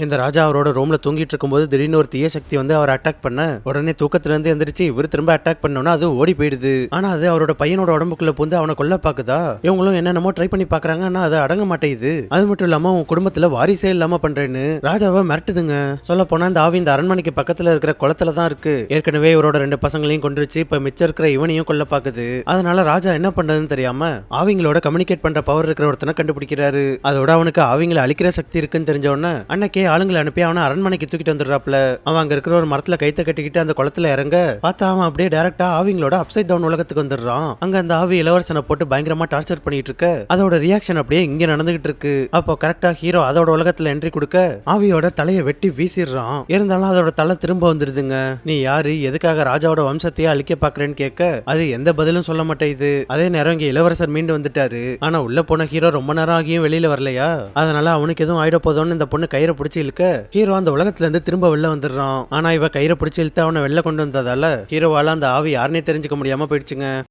இந்த ராஜா அவரோட ரூம்ல தூங்கிட்டு இருக்கும்போது திடீர்னு ஒரு தீய சக்தி வந்து அவர் அட்டாக் பண்ண உடனே தூக்கத்துல இருந்து எந்திரிச்சு இவர் திரும்ப அட்டாக் பண்ணோம்னா அது ஓடி போயிடுது. ஆனா அது அவரோட பையனோட உடம்புக்குள்ள புந்து அவனை கொல்ல பாக்குதா. இவங்களும் என்னென்னமோ ட்ரை பண்ணி பாக்குறாங்க, ஆனா அது அடங்க மாட்டேங்குது. அது மட்டும் இல்லாம உன் குடும்பத்துல வாரிசே இல்லாம பண்றேன்னு ராஜாவை மிரட்டுதுங்க. சொல்ல போனா இந்த ஆவி இந்த அரண்மனைக்கு பக்கத்துல இருக்கிற குளத்துல தான் இருக்கு. ஏற்கனவே இவரோட 2 பசங்களையும் கொண்டுருச்சு, இப்ப மிச்சம் இருக்கிற இவனையும் கொல்ல பாக்குது. அதனால ராஜா என்ன பண்றதுன்னு தெரியாம ஆவிங்களோட கம்யூனிகேட் பண்ற பவர் இருக்கிற ஒருத்தனை கண்டுபிடிக்கிறாரு. அதோட அவனுக்கு ஆவிங்களை அழிக்கிற சக்தி இருக்குன்னு தெரிஞ்ச உடனே அன்னைக்கே ஆளுங்களை அனுப்பி அவனை அரண்மனைக்கு தூக்கிட்டு வந்துடுறாப்ல. அவன் அங்க இருக்கிற ஒரு மரத்துல கைத்த கட்டிக்கிட்டு அந்த குளத்துல இறங்க பார்த்தா அவன் அப்படியே டைரக்டா ஆவிங்களோட அப்சைட் டவுன் உலகத்துக்கு வந்துடுறான். அங்க அந்த ஆவி இளவரசனை போட்டு பயங்கரமா டார்ச்சர் பண்ணிட்டு இருக்க அதோட ரியாக்ஷன் அப்படியே இங்க நடந்துகிட்டு இருக்கு. அப்போ கரெக்டா ஹீரோ அதோட உலகத்துல என்ட்ரி கொடுக்க ஆவியோட தலையை வெட்டி வீசிடுறான். இருந்தாலும் அதோட தலை திரும்ப வந்துடுதுங்க. நீ யாரு, எதுக்காக ராஜாவோட வம்சத்தையே அழிக்க பாக்குறேன்னு கேட்க அது எந்த பதிலும் சொல்ல மாட்டேங்குது. அதே நேரம் இங்க இளவரசர் மீண்டு வந்துட்டாரு. ஆனா உள்ள போன ஹீரோ ரொம்ப நேரம் ஆகியும் வெளியில வரலையா, அதனால அவனுக்கு எதுவும் ஆயிட போதோன்னு இந்த பொண்ணு கயிறை பிடிச்சி இழுக்க ஹீரோ அந்த உலகத்துல இருந்து திரும்ப வெளில வந்துடுறான். ஆனா இவ கயிறை பிடிச்சி இழுத்து அவனை வெளில கொண்டு வந்ததால ஹீரோவால அந்த ஆவி யாருன்னே தெரிஞ்சுக்க முடியாம போயிடுச்சுங்க.